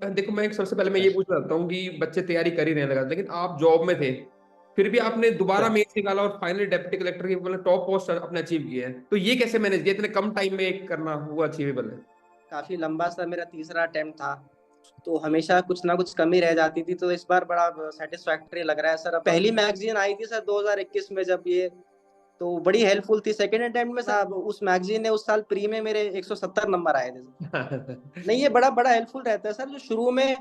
देखो मैं सबसे पहले मैं ये पूछना चाहता हूँ कि बच्चे तैयारी कर ही रहे हैं लगातार, लेकिन आप जॉब में थे, फिर भी आपने दोबारा सर मेंस निकाला और फाइनली डेप्यूटी कलेक्टर की मतलब टॉप पोस्ट अपने अचीव किया है, तो ये कैसे मैनेज किया इतने कम टाइम में करना हुआ अचीवेबल है? काफी लंबा सर मेरा तीसरा अटेम्प्ट था। तो हमेशा कुछ ना कुछ कमी रह जाती थी, तो इस बार बड़ा सेटिस्फैक्टरी लग रहा है सर। अब पहली मैगजीन आई थी सर 2021 में, जब ये तो बड़ी हेल्पफुल थी। सेकंड अटेम्प्ट में सर उस मैगजीन ने उस साल प्री में मेरे 170 नंबर आए थे सर। नहीं, ये बड़ा बड़ा हेल्पफुल रहता है सर। जो शुरू में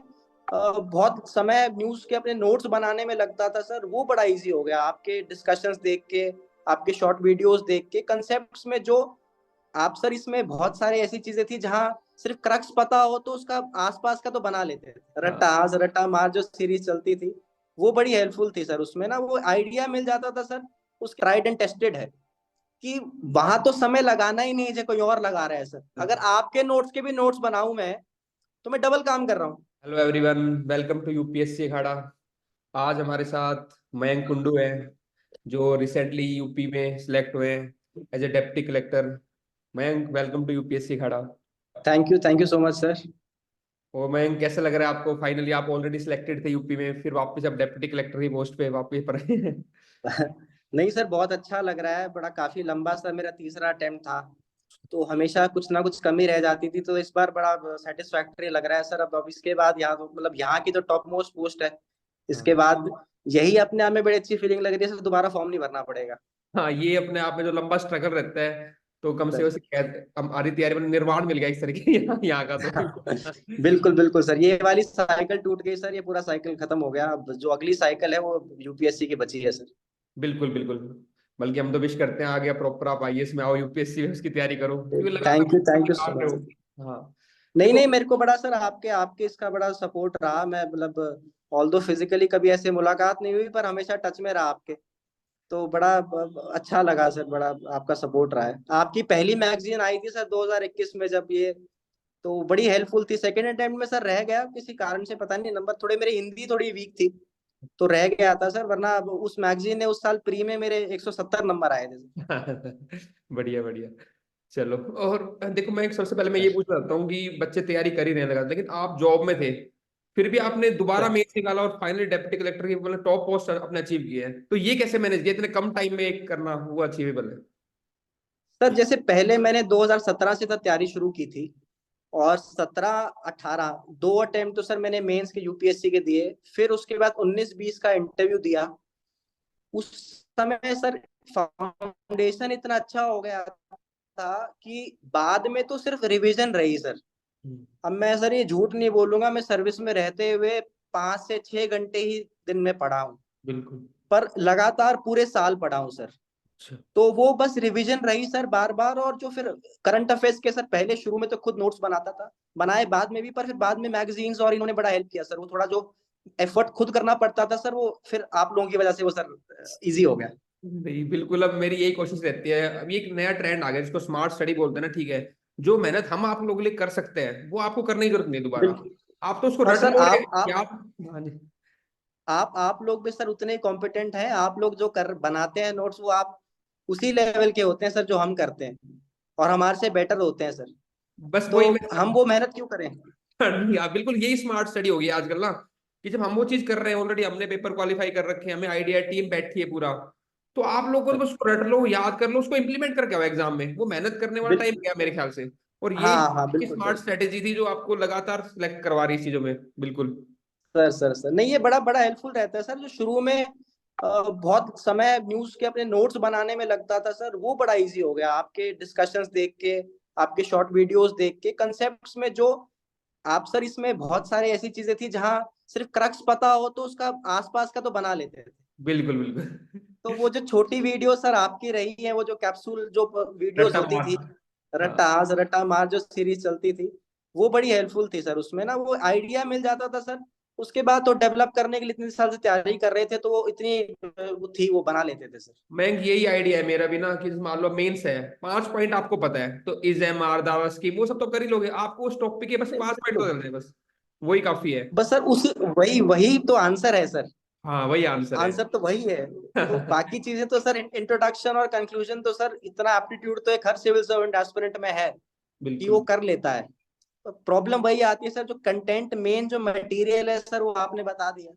बहुत समय न्यूज के अपने नोट्स बनाने में लगता था सर, वो बड़ा इजी हो गया आपके डिस्कशंस देख के, आपके शॉर्ट वीडियोस देख के। कंसेप्ट्स में जो आप सर, इसमें बहुत सारी ऐसी चीजें थी जहां सिर्फ क्रक्स पता हो तो उसका आसपास का तो बना लेते थे। रट्टा हाँ आज रट्टा मार जो सीरीज चलती थी, वो बड़ी हेल्पफुल थी सर। उसमें ना वो आइडिया मिल जाता था सर, उसका ट्राइड एंड टेस्टेड है कि वहां तो समय लगाना ही नहीं है, कोई और लगा रहा है सर। अगर आपके नोट्स के भी नोट्स बनाऊं मैं, तो मैं डबल काम कर रहा हूँ। Hello everyone, welcome to UPSC Akhada. आज हमारे साथ मयंक कुंडू है, जो रिसेंटली यूपी में सिलेक्ट हुए हैं as a deputy collector. Mayank, welcome to UPSC Akhada. Thank you so much sir. और मयंक, कैसा लग रहा है आपको? फाइनली आप ऑलरेडी सिलेक्टेड थे यूपी में, फिर वापस अब डेप्टी कलेक्टर की पोस्ट पे वापस पर आए हैं। नहीं सर, बहुत अच्छा लग रहा है। बड़ा काफी लंबा सर मेरा तीसरा अटेम्प्ट था। तो हमेशा कुछ ना कुछ कमी रह जाती थी, तो इस बार बड़ा सेटिस्फैक्टरी लग रहा है सर। अब इसके बाद यहाँ तो मतलब यहाँ की तो टॉप मोस्ट पोस्ट है। इसके हाँ बाद यही अपने आप में बड़ी अच्छी फीलिंग लग रही है सर। दोबारा फॉर्म नहीं भरना पड़ेगा हाँ, ये अपने आप में जो लंबा स्ट्रगल रहता है, तो कम से सर। कम हमारी तैयारी में निर्वाण मिल गया इस तरीके यहाँ का तो। बिल्कुल बिल्कुल सर, ये वाली साइकिल टूट गई सर। ये पूरा साइकिल खत्म हो गया। अब जो अगली साइकिल है वो यूपीएससी की बची है सर। बिल्कुल बिल्कुल। बल्कि हम तो विश करते हैं आगे प्रॉपर आप आईएएस में आओ, यूपीएससी में उसकी तैयारी करो, क्योंकि लगातार थैंक यू सो निकाल रहे मच सर। हो। हाँ नहीं देखो। नहीं, मेरे को बड़ा सर आपके आपके इसका बड़ा सपोर्ट रहा। मैं मतलब ऑल दो फिजिकली कभी ऐसे मुलाकात नहीं हुई, पर हमेशा टच में रहा आपके। तो बड़ा अच्छा लगा सर। बड़ा आपका सपोर्ट रहा है। आपकी पहली मैगजीन आई थी सर 2021 में, जब ये तो बड़ी हेल्पफुल थी। सेकंड अटेम्प्ट में सर रह गया किसी कारण से, पता नहीं, नंबर थोड़े, मेरी हिंदी थोड़ी वीक थी तो रह गया था सर। वरना अब उस मैगजीन ने उस साल प्री में मेरे 170 नंबर आए थे बढ़िया बढ़िया। चलो, और देखो मैं सबसे पहले मैं ये सर। पूछना चाहता हूँ कि बच्चे तैयारी कर ही रहे हैं लगातार, लेकिन आप जॉब में थे, फिर भी आपने दोबारा सर मेंस निकाला और फाइनली डेप्यूटी कलेक्टर की मतलब टॉप पोस्ट अपने अचीव किया है, तो ये कैसे मैनेज किया इतने कम टाइम में करना हुआ अचीवेबल है? सर जैसे पहले मैंने 2017 से तब तैयारी शुरू की थी, और 17-18 दो अटेम्प्ट तो सर मैंने मेंस के यूपीएससी के दिए। फिर उसके बाद 19-20 का इंटरव्यू दिया। उस समय सर फाउंडेशन इतना अच्छा हो गया था कि बाद में तो सिर्फ रिवीजन रही सर। हम्म, अब मैं सर ये झूठ नहीं बोलूंगा, मैं सर्विस में रहते हुए 5 से 6 घंटे ही दिन में पढ़ा हूँ, बिल्कुल। पर लगातार पूरे साल पढ़ा हूँ सर। अच्छा। तो वो बस रिवीजन रही सर बार बार। और जो फिर करंट अफेयर्स के सर, पहले शुरू में तो खुद नोट्स बनाता था, बनाए बाद में भी, पर फिर बाद में मैगजीन्स और इन्होंने बड़ा हेल्प किया सर। वो थोड़ा जो एफर्ट खुद करना पड़ता था सर, वो फिर आप लोगों की वजह से वो सर इजी हो गया। नहीं बिल्कुल, अब मेरी यही कोशिश रहती है। अभी एक नया ट्रेंड आ गया जिसको स्मार्ट स्टडी बोलते हैं ना, ठीक है? जो मेहनत हम आप लोगों के लिए कर सकते हैं वो आपको करने की जरूरत नहीं दोबारा। बिल्कुल। आप तो उसको और रट सर लोगे आप कि आप आप। हाँ जी। आप लोग भी सर उतने ही कॉम्पिटेंट हैं। आप लोग जो कर बनाते हैं नोट्स, वो आप उसी लेवल के होते हैं सर जो हम करते हैं, और हमारे से बेटर होते हैं सर। बस तो वही मैं। हम वो मेहनत क्यों करें। नहीं, आप बिल्कुल, यही स्मार्ट स्टडी होगी आजकल ना, कि जब हम वो चीज कर रहे हैं, ऑलरेडी हमने पेपर क्वालिफाई कर रखे हैं, हमें आइडिया, टीम बैठी है पूरा, तो आप लोगों को तो बस उसको रट लो, याद कर लो, उसको इंप्लीमेंट करके आओ एग्जाम में। वो मेहनत करने वाला टाइम बिल्कुल। गया मेरे ख्याल से। और ये हाँ हाँ बिल्कुल स्मार्ट सर। स्ट्रेटेजी थी जो आपको लगातार सिलेक्ट करवा रही है इस चीजों में। बिल्कुल। सर नहीं, ये बड़ा बड़ा हेल्पफुल रहता है सर। जो शुरू में बहुत समय न्यूज के अपने नोट्स बनाने में लगता था सर, वो बड़ा इजी हो गया आपके डिस्कशंस देख के, आपके शॉर्ट वीडियोस देख के। कंसेप्ट्स में जो आप सर, इसमें बहुत सारी ऐसी चीजें थी जहां सिर्फ क्रक्स पता हो तो उसका आसपास का तो बना लेते थे। बिल्कुल बिल्कुल। तो वो जो छोटी वीडियो सर आपकी रही है, वो जो कैप्सूल जो वीडियोस रट्टा होती मार। थी, हाँ रट्टा आज रट्टा मार जो सीरीज चलती थी, वो बड़ी हेल्पफुल थी सर। उसमें ना वो आइडिया मिल जाता था सर। उसके बाद तो डेवलप करने के लिए इतने साल से तैयारी कर रहे थे, तो वो इतनी वो थी, वो बना लेते थे सर। मैं, यही आइडिया है मेरा भी ना, कि मान लो मेंस है, 5 पॉइंट आपको पता है, तो इज एम आर दावा स्कीम वो सब तो कर ही लोगे, आपको उस टॉपिक के बस 5 पॉइंट तो बिल्कुल। चल रहे हैं बस, वही काफी है। बस सर उसी वही वही तो आंसर है सर। हाँ वही आंसर है। आंसर तो वही है। तो बाकी चीजें तो सर इंट्रोडक्शन और कंक्लूजन तो सर, इतना एप्टीट्यूड तो एक हर सिविल सर्वेंट एस्पिरेंट में है कि वो बिल्कुल। कर लेता है। प्रॉब्लम वही आती है सर, जो कंटेंट मेन जो मटेरियल है सर वो आपने बता दिया,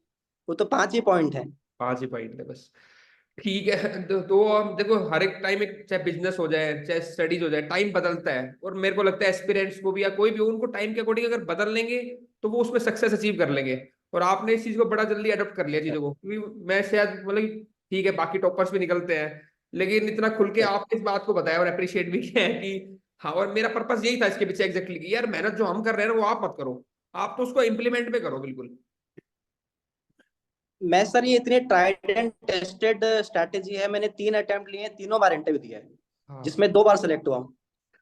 वो तो 5 ही पॉइंट है। 5 ही पॉइंट है बस। ठीक है, तो अब देखो हर एक टाइम, एक चाहे बिजनेस हो जाए चाहे स्टडीज हो जाए, टाइम बदलता है, और मेरे को लगता है एस्पिरेंट्स को भी या कोई भी हो, उनको टाइम के अकॉर्डिंग अगर बदल लेंगे तो वो उसमें सक्सेस अचीव कर लेंगे। और आपने इस चीज को बड़ा जल्दी अडॉप्ट कर लिया चीजों को, क्योंकि मैं शायद मतलब कि ठीक है बाकी टॉपर्स भी निकलते हैं, लेकिन इतना खुल के आपने इस बात को बताया और अप्रिशिएट भी किया है कि हाँ, और मेरा पर्पस यही था इसके पीछे एग्जैक्टली कि यार मेहनत जो हम कर रहे हैं ना वो आप मत करो, आप तो उसको इम्प्लीमेंट में करो बिल्कुल। मैं सर ये इतनी ट्राइड एंड टेस्टेड स्ट्रैटेजी है, मैंने 3 अटेम्प्ट लिए, तीनों बार इंटरव्यू दिया है, हाँ जिसमें 2 बार सेलेक्ट हुआ हूँ।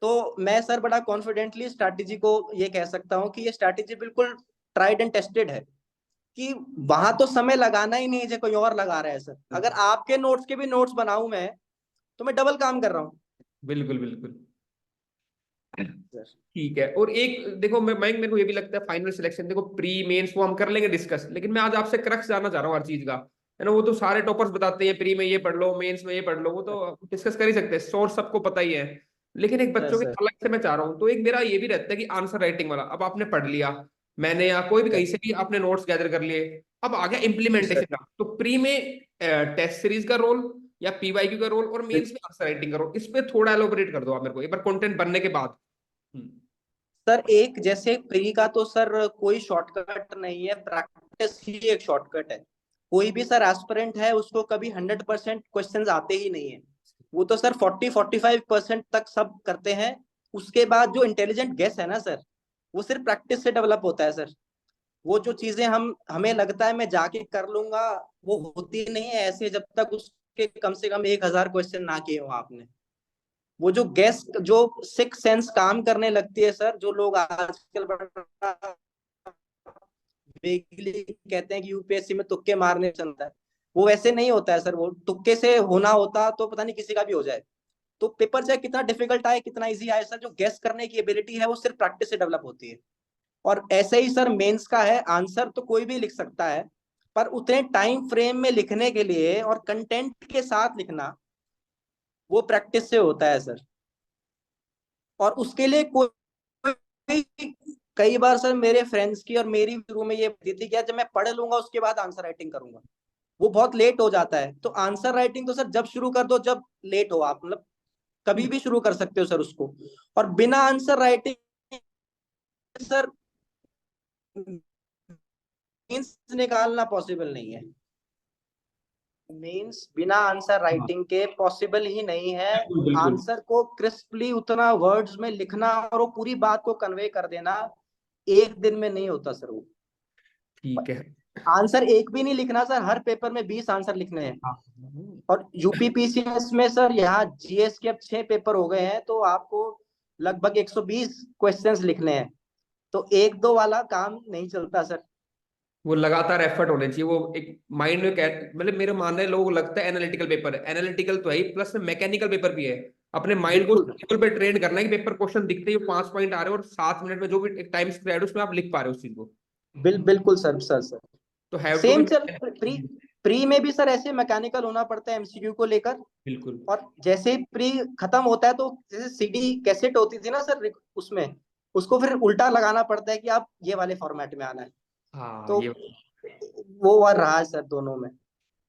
तो मैं सर बड़ा कॉन्फिडेंटली स्ट्रैटेजी को ये कह सकता हूँ कि ये स्ट्रैटेजी बिल्कुल ट्राइड एंड टेस्टेड है, कि वहां तो समय लगाना ही नहीं है जो कोई और लगा रहा है सर। अगर आपके नोट्स के भी नोट्स बनाऊं मैं, तो मैं डबल काम कर रहा हूँ बिल्कुल बिल्कुल। सर। ठीक है, और एक देखो मैं मेरे को ये भी लगता है फाइनल सिलेक्शन, देखो प्री मेंस वो हम कर लेंगे डिस्कस, लेकिन मैं आज आपसे क्रक्स जानना चाह रहा हूँ हर चीज का, है ना। वो तो सारे टॉपर्स बताते हैं प्री में ये पढ़ लो, मेंस में ये पढ़ लो, वो तो डिस्कस कर ही सकते हैं, सोर्स सबको पता ही है। लेकिन एक सर बच्चों के सर अलग से मैं चाह रहा हूँ, तो एक मेरा ये भी रहता है कि आंसर राइटिंग वाला, अब आपने पढ़ लिया, मैंने या कोई भी कहीं से भी आपने नोट्स गैदर कर लिए, अब आ गया सर इम्प्लीमेंटेशन का, तो प्री में टेस्ट सीरीज का रोल या पीवाईक्यू का रोल, और मेंस में आंसर राइटिंग का रोल, इस पे थोड़ा एलोबरेट कर दो आप मेरे को एक बार कंटेंट बनने के बाद। हम्म। सर एक जैसे प्री का तो सर कोई शॉर्टकट नहीं है, प्रैक्टिस ही एक शॉर्टकट है। कोई भी सर एस्पिरेंट है उसको कभी 100% क्वेश्चंस आते ही नहीं है, वो तो सर 40-45% तक सब करते हैं। उसके बाद जो इंटेलिजेंट गेस है ना सर, वो सिर्फ प्रैक्टिस से डेवलप होता है सर। वो जो चीजें हम हमें लगता है मैं जाके कर लूंगा, वो होती नहीं है ऐसे जब तक उसके कम से कम 1,000 क्वेश्चन ना किए हो आपने। वो जो गैस जो सिक्स सेंस काम करने लगती है सर, जो लोग आजकल बड़ा वेगली कहते हैं कि यूपीएससी में तुक्के मारने चलता है, वो वैसे नहीं होता है सर। वो तुक्के से होना होता तो पता नहीं किसी का भी हो जाए। तो पेपर चाहे कितना डिफिकल्ट आए कितना इजी आए सर, जो गेस करने की एबिलिटी है वो सिर्फ प्रैक्टिस से डेवलप होती है। और ऐसे ही सर मेंस का है, आंसर तो कोई भी लिख सकता है, पर उतने टाइम फ्रेम में लिखने के लिए और कंटेंट के साथ लिखना, वो प्रैक्टिस से होता है सर। और उसके लिए कोई, कई बार सर मेरे फ्रेंड्स की और मेरी शुरू में ये होती थी कि यार जब मैं पढ़ लूंगा उसके बाद आंसर राइटिंग करूंगा, वो बहुत लेट हो जाता है। तो आंसर राइटिंग तो सर जब शुरू कर दो जब लेट हो, आप मतलब कभी भी शुरू कर सकते हो सर उसको। और बिना आंसर राइटिंग सर मीन्स निकालना पॉसिबल नहीं है। मीन्स बिना आंसर हाँ राइटिंग के पॉसिबल ही नहीं है। बिल्कुल बिल्कुल। आंसर को क्रिस्पली उतना वर्ड्स में लिखना और वो पूरी बात को कन्वे कर देना एक दिन में नहीं होता सर वो। ठीक है। आंसर एक भी नहीं लिखना सर, हर पेपर में 20 आंसर लिखने हैं। हाँ और यूपीपीसीएस में सर यहाँ जीएस के अब 6 पेपर हो गए हैं, तो आपको लगभग 120 क्वेश्चंस लिखने हैं। तो एक दो वाला काम नहीं चलता सर। वो लगातार एफर्ट होने चाहिए, वो एक माइंड में मतलब मेरे मानने लोगों को लगता है एनालिटिकल पेपर है, एनालिटिकल तो है ही, प्लस में मैकेनिकल पेपर भी है। अपने माइंड को उस बिल्कुल लेवल पे ट्रेन करना है कि पेपर क्वेश्चन दिखते ही 5 पॉइंट आ रहे हैं और 7 मिनट में जो भी एक टाइम स्क्वायर उसमें आप लिख पा रहे हो उस चीज को। बिल्कुल सर सर सर। तो have to be. Same sir pre pre में भी सर ऐसे मैकेनिकल होना पड़ता है एमसीक्यू को लेकर। बिल्कुल। और जैसे ही प्री खत्म होता है तो जैसे सीडी कैसेट होती थी ना सर उसमें, उसको फिर उल्टा लगाना पड़ता है कि आप ये वाले फॉर्मेट में आना है। हाँ तो ये वो वाला रहा है सर दोनों में।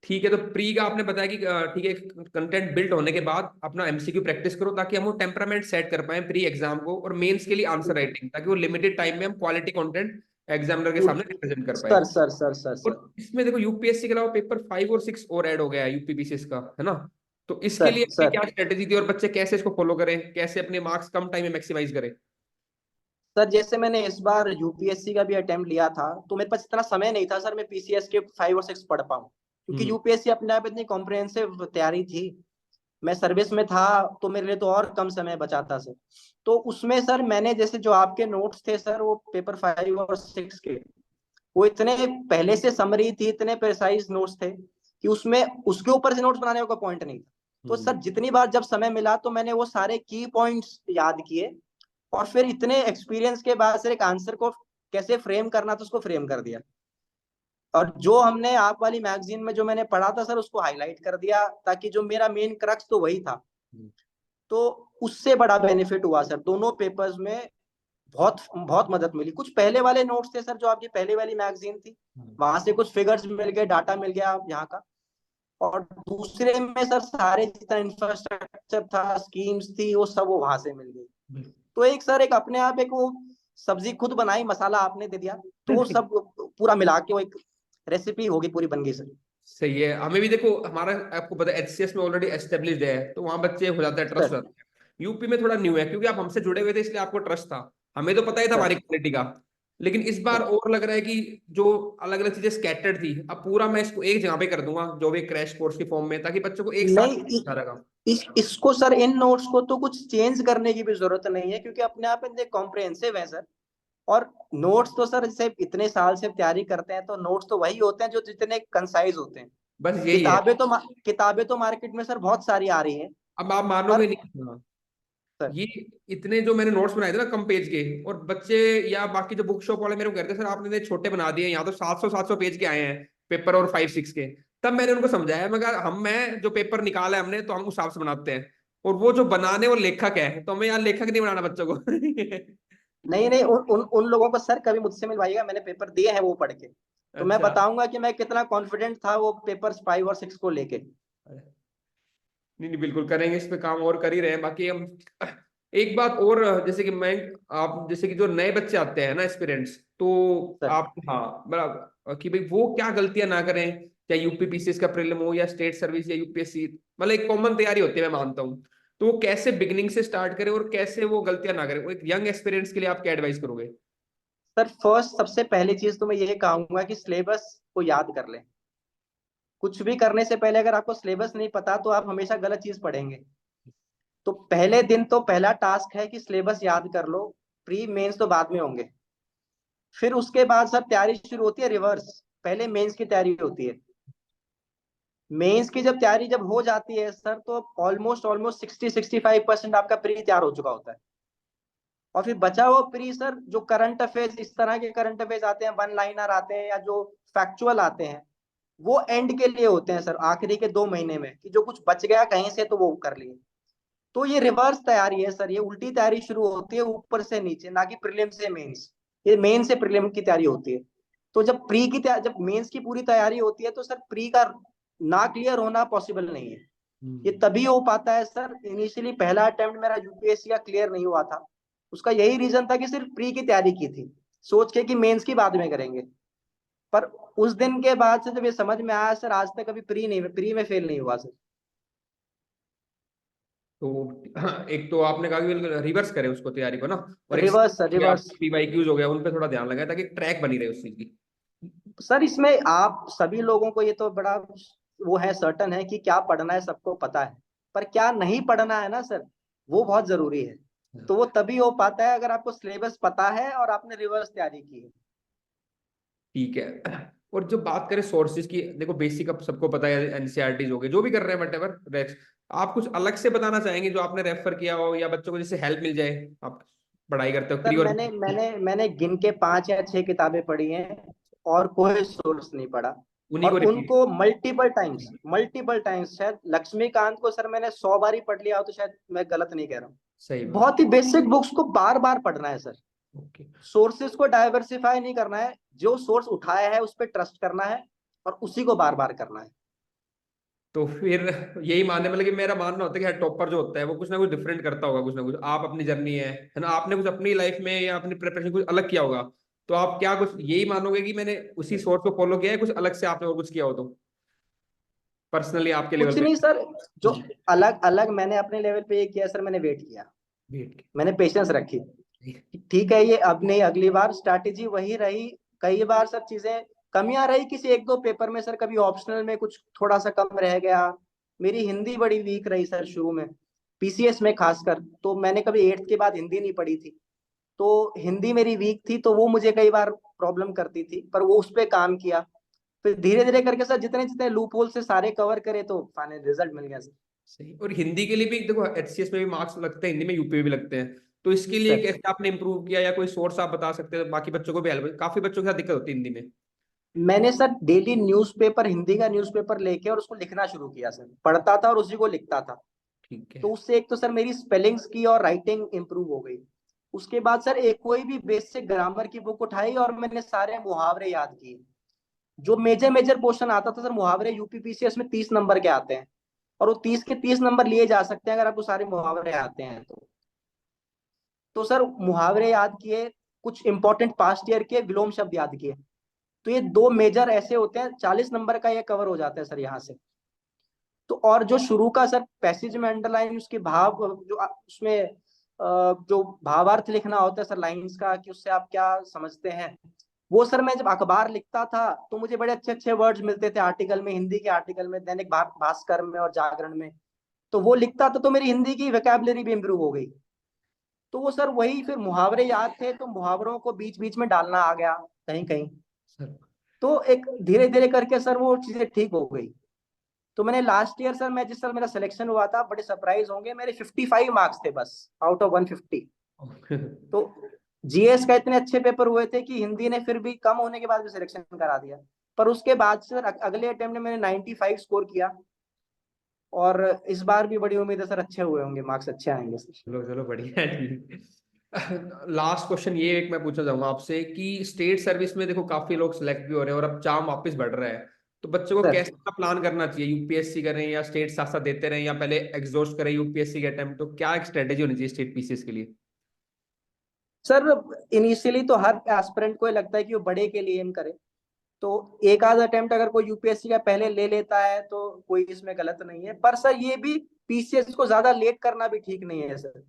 ठीक है। तो प्री का आपने बताया कि ठीक है, कंटेंट बिल्ट होने के बाद अपना एमसीक्यू प्रैक्टिस करो, ताकि हम वो टेम्परामेंट सेट कर पाए प्री एग्जाम को, और मेंस के लिए आंसर राइटिंग, ताकि वो लिमिटेड टाइम में हम क्वालिटी कंटेंट एग्जामिनर के सामने रिप्रेजेंट कर पाए। Sir sir sir sir sir और इसमें देखो यूपीएससी के अलावा पेपर 5 और 6 और ऐड हो गया है यूपीपीसीएस का, है ना। तो इसके सर लिए आपकी सर क्या स्ट्रेटेजी थी, और बच्चे कैसे इसको फॉलो करें, कैसे अपने मार्क्स कम टाइम में मैक्सिमाइज करें। सर जैसे मैंने इस बार यूपीएससी का भी अटेम्प्ट लिया था, तो मेरे पास इतना समय नहीं था सर मैं पीसीएस के 5 और 6 पढ़ पाऊँ, क्योंकि हम्म। यूपीएससी अपने आप इतनी कॉम्प्रिहेंसिव तैयारी थी। मैं सर्विस में था, तो मेरे लिए तो और कम समय बचा था सर। तो उसमें सर मैंने जैसे जो आपके नोट्स थे सर, वो पेपर 5 और 6 के, वो इतने पहले से समरी थी, इतने प्रिसाइज नोट्स थे कि उसमें उसके ऊपर से नोट्स बनाने का पॉइंट नहीं था। तो हम्म। सर जितनी बार जब समय मिला तो मैंने वो सारे की पॉइंट्स याद किए, और फिर इतने एक्सपीरियंस के बाद सर एक आंसर को कैसे फ्रेम करना था उसको फ्रेम कर दिया। और जो हमने आप वाली मैगजीन में जो मैंने पढ़ा था सर उसको हाईलाइट कर दिया, ताकि जो मेरा मेन क्रक्स तो वही था। हम्म। तो उससे बड़ा बेनिफिट हुआ सर दोनों पेपर्स में, बहुत बहुत मदद मिली। कुछ पहले वाले नोट्स थे सर, जो आपकी पहले वाली मैगजीन थी, वहां से कुछ फिगर्स मिल गए, डाटा मिल गया यहाँ का। और दूसरे में सर सारे जितना इंफ्रास्ट्रक्चर था, स्कीम्स थी, वो सब वो वहां से मिल गई। तो एक सर, एक अपने आप एक वो सब्जी खुद बनाई, मसाला आपने दे दिया, तो वो सब पूरा मिला के वो एक रेसिपी होगी, पूरी बन गई सर। सही है। हमें भी देखो, हमारा आपको पता है एचसीएस में ऑलरेडी एस्टेब्लिश्ड है, तो वहां बच्चे हो जाता है, ट्रस्ट सर हो जाता है। यूपी में थोड़ा न्यू है, क्योंकि आप हमसे जुड़े हुए थे इसलिए आपको ट्रस्ट था। हमें तो पता ही था सर हमारी क्वालिटी का। लेकिन इस बार सर और लग रहा है कि जो अलग अलग चीजें स्कैटर्ड थी, अब पूरा मैं इसको एक जगह पे कर दूंगा, जो भी क्रैश कोर्स की फॉर्म में, ताकि बच्चों को एक साथ नहीं, सारा काम। इसको सर, इन नोट्स को तो कुछ चेंज करने की भी जरूरत नहीं है, क्योंकि अपने आप में कॉम्प्रिहेंसिव है सर। और नोट्स तो सर, जैसे इतने साल से तैयारी करते हैं, तो नोट्स तो वही होते हैं जो जितने कंसाइज होते हैं। बस यही है। किताबें तो मार्केट में सर बहुत सारी आ रही हैं। अब आप पर मानोगे नहीं। हाँ, सर ये इतने जो मैंने नोट्स बनाए थे ना कम पेज के, और बच्चे या बाकी जो बुक शॉप वाले मेरे को कहते हैं, सर आपने इतने छोटे बना दिए, यहाँ तो 700 पेज के आए हैं पेपर, और 5 6 के। तब मैंने उनको समझाया, मैं कहा हम मैं जो पेपर निकाला है हमने, तो हम उस हिसाब से बनाते हैं। और वो जो बनाने, वो लेखक है, तो हमें यार लेखक नहीं बनाना बच्चों को। नहीं नहीं, उन लोगों को सर कभी मुझसे मिलवाइएगा, मैंने पेपर दिए हैं वो पढ़ के, तो मैं अच्छा। बताऊंगा कि मैं कितना कॉन्फिडेंट था वो पेपर्स 5 और 6 को लेके। नहीं नहीं, बिल्कुल करेंगे, इस पे काम और कर ही रहे हैं बाकी हम। एक बात और, जैसे कि मैं, आप जैसे कि जो नए बच्चे आते हैं ना एस्पिरेंट्स, तो सर आप, हाँ बराबर, कि भाई वो क्या गलतियां ना करें, चाहे यूपी पीसीएस का प्रीलिम हो या स्टेट सर्विस या यूपीएससी, मतलब एक कॉमन तैयारी होती है मैं मानता हूँ। तो वो कैसे बिगिनिंग से स्टार्ट करें और कैसे वो गलतियां ना करें, वो एक यंग एस्पिरेंट्स के लिए आप क्या एडवाइस करोगे? सर फर्स्ट, सबसे पहली चीज तो मैं ये कहूंगा कि सिलेबस को याद कर लें। कुछ भी करने से पहले अगर आपको सिलेबस नहीं पता, तो आप हमेशा गलत चीज पढ़ेंगे। तो पहले दिन तो पहला टास्क है कि सिलेबस याद कर लो। प्री मेंस तो बाद में होंगे। फिर उसके बाद सर तैयारी शुरू होती है रिवर्स। पहले मेंस की तैयारी होती है। मेंस की जब तैयारी जब हो जाती है सर, तो ऑलमोस्ट ऑलमोस्ट 60-65% आपका प्री तैयार हो चुका होता है। और फिर बचा हुआ प्री सर, जो करंट अफेयर्स, इस तरह के करंट अफेयर्स आते हैं, वन लाइनर आते हैं, या जो फैक्चुअल आते हैं, वो एंड के लिए होते हैं सर, आखिरी के 2 महीने में, कि जो कुछ बच गया कहीं से तो वो कर लिए। तो ये रिवर्स तैयारी है सर, ये उल्टी तैयारी शुरू होती है ऊपर से नीचे, ना कि प्रीलिम से मेंस। ये मेन से प्रीलिम की तैयारी होती है। तो जब मेंस की पूरी तैयारी होती है, तो सर प्री का ना क्लियर होना पॉसिबल नहीं है। ये हम्म। तभी हो पाता है सर। इनिशियली पहला अटेम्प्ट मेरा यूपीएससी का क्लियर नहीं हुआ था। उसका यही रीजन था कि सिर्फ प्री की तैयारी की थी, सोच के कि मेंस की बाद में करेंगे। पर उस दिन के बाद से जब ये समझ में आया सर, आज तक कभी प्री में फेल नहीं हुआ सर। तो हाँ, एक तो आपने कहा कि रिवर्स करें उसको, तैयारी को ना। और एक रिवर्स सर, रिवर्स। पीवाईक्यूज हो गया, उन पे थोड़ा ध्यान लगाए, ताकि ट्रैक बनी रहे उस चीज की। सर इसमें आप सभी लोगों को ये तो बड़ा वो है, सर्टन है कि क्या पढ़ना है सबको पता है। पर क्या नहीं पढ़ना है ना सर, वो बहुत जरूरी है। तो वो तभी हो पाता है अगर आपको सिलेबस पता है और आपने रिवर्स तैयारी की है। ठीक है। और जो बात करें सोर्सेज की, देखो बेसिक अब सबको पता है, एनसीईआरटीज हो गए, जो भी कर रहे हैं, वट रेक्स। आप कुछ अलग से बताना चाहेंगे जो आपने रेफर किया हो, या बच्चों को जिससे हेल्प मिल जाए, आप पढ़ाई करते हो सर प्री और। मैंने गिन के 5 या 6 किताबें पढ़ी हैं, और कोई सोर्स नहीं पढ़ा। उन्हीं और को रिपीट। उनको मल्टीपल टाइम्स शायद लक्ष्मीकांत को सर मैंने 100 बार ही पढ़ लिया हो, तो शायद मैं गलत नहीं कह रहा हूँ। सही बात। बहुत ही बेसिक बुक्स को बार बार पढ़ना है सर। ओके। सोर्सेज को डाइवर्सिफाई नहीं करना है, जो सोर्स उठाया है उस पर ट्रस्ट करना है, और उसी को बार बार करना है। तो फिर यही मानने, मतलब कि मेरा मानना होता है कि हर टॉपर जो होता है वो कुछ ना कुछ डिफरेंट करता होगा, कुछ ना कुछ। आप अपनी जर्नी है ना, आपने कुछ अपनी लाइफ में या अपनी प्रिपरेशन कुछ अलग किया होगा। तो आप क्या कुछ यही मानोगे कि मैंने उसी सोर्स को फॉलो किया है, कुछ अलग से आपने और कुछ किया हो तो, पर्सनली आपके लेवल कुछ पे? नहीं सर, जो अलग अलग मैंने अपने लेवल पे ये किया सर, मैंने वेट किया, वेट मैंने पेशेंस रखी। के। ठीक है, ये अब नहीं, अगली बार स्ट्रैटेजी वही रही। कई बार सर चीजें कमियां रही किसी एक दो पेपर में सर, कभी ऑप्शनल में कुछ थोड़ा सा कम रह गया। मेरी हिंदी बड़ी वीक रही सर शुरू में, पीसीएस में खासकर, तो मैंने कभी 8th के बाद हिंदी नहीं पढ़ी थी। तो हिंदी मेरी वीक थी, तो वो मुझे कई बार प्रॉब्लम करती थी, पर वो उस पर काम किया। फिर धीरे धीरे करके सर जितने जितने लूप होल से सारे कवर करे, तो फाइनल रिजल्ट मिल गया सर। सही। और हिंदी के लिए भी देखो, एचसीएस में भी मार्क्स लगते हैं, हिंदी में यूपी में भी लगते हैं। तो इसके लिए सर कैसे आपने इंप्रूव किया, या कोई सोर्स आप बता सकते हैं, बाकी बच्चों को भी हेल्प, काफी बच्चों के साथ दिक्कत होती है हिंदी में। मैंने सर डेली न्यूज़पेपर, हिंदी का न्यूज़पेपर लेके और उसको लिखना शुरू किया सर, पढ़ता था और उसी को लिखता था। ठीक है। तो उससे एक तो सर मेरी स्पेलिंग्स की और राइटिंग इंप्रूव हो गई। उसके बाद सर एक कोई भी बेसिक ग्रामर की बुक उठाई और मैंने सारे मुहावरे याद किए। जो मेजर मेजर पोर्शन आता था सर मुहावरे, यूपीपीसीएस में 30 नंबर के आते हैं, और वो 30 के 30 नंबर लिए जा सकते हैं अगर आपको सारे मुहावरे आते हैं तो सर मुहावरे याद किए, कुछ इंपॉर्टेंट पास्ट ईयर के विलोम शब्द याद किए। तो ये दो मेजर ऐसे होते हैं, 40 नंबर का ये कवर हो जाता है सर यहाँ से। तो और जो शुरू का सर पैसेज में अंडरलाइन उसके भाव, जो उसमें जो भावार्थ लिखना होता है सर लाइंस का, कि उससे आप क्या समझते हैं, वो सर मैं जब अखबार लिखता था तो मुझे बड़े अच्छे अच्छे वर्ड्स मिलते थे आर्टिकल में, हिंदी के आर्टिकल में, दैनिक भास्कर में और जागरण में। तो वो लिखता था तो मेरी हिंदी की वोकैबुलरी भी इम्प्रूव हो गई। तो वो सर वही फिर मुहावरे याद थे तो मुहावरों को बीच बीच में डालना आ गया कहीं कहीं। सर तो एक धीरे धीरे करके सर वो चीजें ठीक हो गई। तो मैंने लास्ट ईयर सर, मैं जिस साल मेरा सिलेक्शन हुआ था, बड़े सरप्राइज होंगे, मेरे 55 मार्क्स थे बस आउट ऑफ 150। तो जीएस का इतने अच्छे पेपर हुए थे कि हिंदी ने फिर भी कम होने के बाद भी सिलेक्शन करा दिया। पर उसके बाद सर अगले अटेम्प्ट में मैंने 95 स्कोर किया, और इस बार भी बड़ी उम्मीद है सर अच्छे हुए होंगे, मार्क्स अच्छे आएंगे सर। चलो चलो बढ़िया है, ठीक। लास्ट क्वेश्चन ये एक मैं पूछना चाहूंगा आपसे कि स्टेट सर्विस में देखो काफी लोग सिलेक्ट भी हो रहे हैं और अब चाम वापस बढ़ रहा है, तो बच्चों को सर कैसे प्लान करना चाहिए? यूपीएससी करें या स्टेट साथ साथ देते रहें, या पहले एग्जॉस्ट करें यूपीएससी के अटेम्प्ट? तो क्या एक स्ट्रेटेजी होनी चाहिए स्टेट पीसीएस के लिए? सर इनिशियली तो हर एस्पिरेंट को ये लगता है कि वो बड़े के लिए एम करे, तो एक आध अटेम्प्ट अगर कोई यूपीएससी का पहले ले लेता है तो कोई इसमें गलत नहीं है। पर सर ये भी पीसीएस को ज्यादा लेट करना भी ठीक नहीं है सर,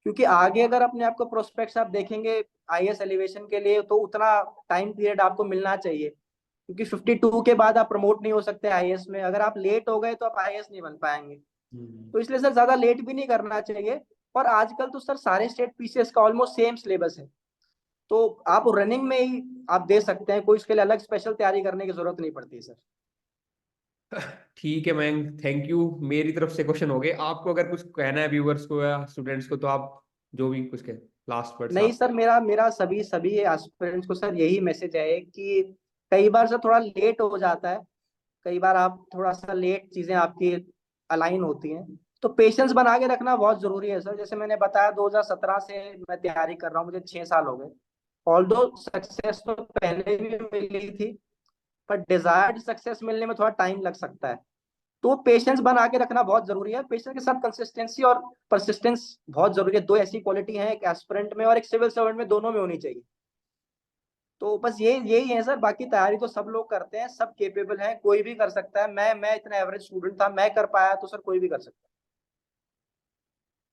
क्योंकि आगे अगर अपने आपको प्रोस्पेक्ट्स आप देखेंगे आईएएस एलिवेशन के लिए, तो उतना टाइम पीरियड आपको मिलना चाहिए, क्योंकि 52 के बाद आप प्रमोट नहीं हो सकते आईएएस में। अगर आप लेट हो गए तो आप आईएएस नहीं बन पाएंगे। हम्म। तो इसलिए सर ज्यादा लेट भी नहीं करना चाहिए। और आजकल तो सर सारे स्टेट पीसीएस का ऑलमोस्ट सेम सिलेबस है, तो आप रनिंग में ही आप दे सकते हैं, कोई इसके लिए अलग स्पेशल तैयारी करने की जरूरत नहीं पड़ती सर। ठीक है मैम, थैंक यू। मेरी तरफ से क्वेश्चन हो गए। आपको अगर कुछ कहना है व्यूअर्स को या स्टूडेंट्स को तो आप जो भी कुछ कह, लास्ट वर्ड्स नहीं आप। सर, मेरा मेरा सभी सभी एस्पिरेंट्स को सर यही मैसेज है कि कई बार सर थोड़ा लेट हो जाता है, कई बार आप थोड़ा सा लेट चीजें आपकी अलाइन होती हैं, तो पेशेंस बना के रखना बहुत जरूरी है सर। जैसे मैंने बताया 2017 से मैं तैयारी कर रहा हूँ, मुझे 6 साल हो गए। ऑल्दो सक्सेस तो पहले भी मिली थी, पर डिजायर्ड सक्सेस मिलने में थोड़ा टाइम लग सकता है। तो पेशेंस बना के रखना बहुत जरूरी है, पेशेंस के साथ कंसिस्टेंसी और परसिस्टेंस बहुत जरूरी है। दो ऐसी क्वालिटी हैं एक एस्पिरेंट में और एक सिविल सर्वेंट में, दोनों में होनी चाहिए। तो बस ये यही है सर, बाकी तैयारी तो सब लोग करते हैं, सब केपेबल हैं, कोई भी कर सकता है। मैं इतना एवरेज स्टूडेंट था, मैं कर पाया, तो सर कोई भी कर सकता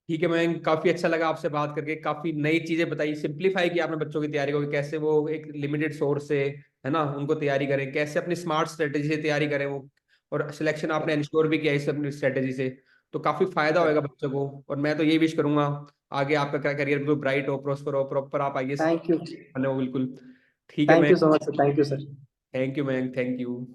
ठीक है मैम, काफी अच्छा लगा आपसे बात करके। काफी नई चीजें बताई, सिंपलीफाई किया आपने बच्चों की तैयारी को कि कैसे वो एक लिमिटेड सोर्स से, है ना, उनको तैयारी करें, कैसे अपनी स्मार्ट स्ट्रेटेजी से तैयारी करें वो, और सिलेक्शन है। आपने इंश्योर भी किया इस अपनी स्ट्रेटेजी से। तो काफी फायदा होएगा बच्चों को, और मैं तो ये विश करूंगा आगे आपका करियर बिल्कुल ब्राइट हो, प्रॉस्पर हो, प्रॉपर आप आईएएस थैंक यू, बने हो बिल्कुल। ठीक है thank ma'am. You so much sir, thank you sir. Thank you ma'am, thank you.